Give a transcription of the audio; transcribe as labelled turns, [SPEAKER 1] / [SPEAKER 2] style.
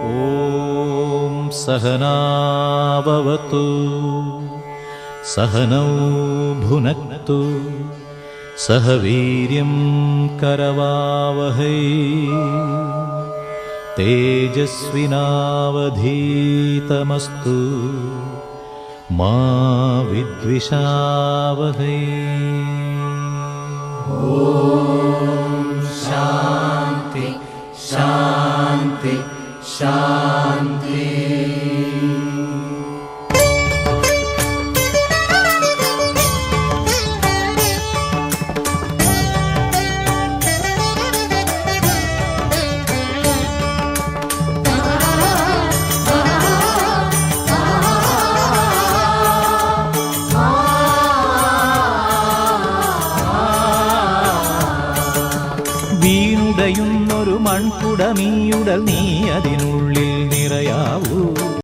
[SPEAKER 1] ഓം സഹനാവവതു സഹനൗ ഭുനക്തു സഹ വീര്യം കരവാവഹൈ തേജസ്വിനാവധീതമസ്തു മാ വിദ്വിഷാവഹൈ.
[SPEAKER 2] ഓം ശാന്തി ശാന്തി ശാന്തി.
[SPEAKER 1] വീണുടയുന്നൊരു മൺകുടമീയുടൽ നീ അതിനുള്ളിൽ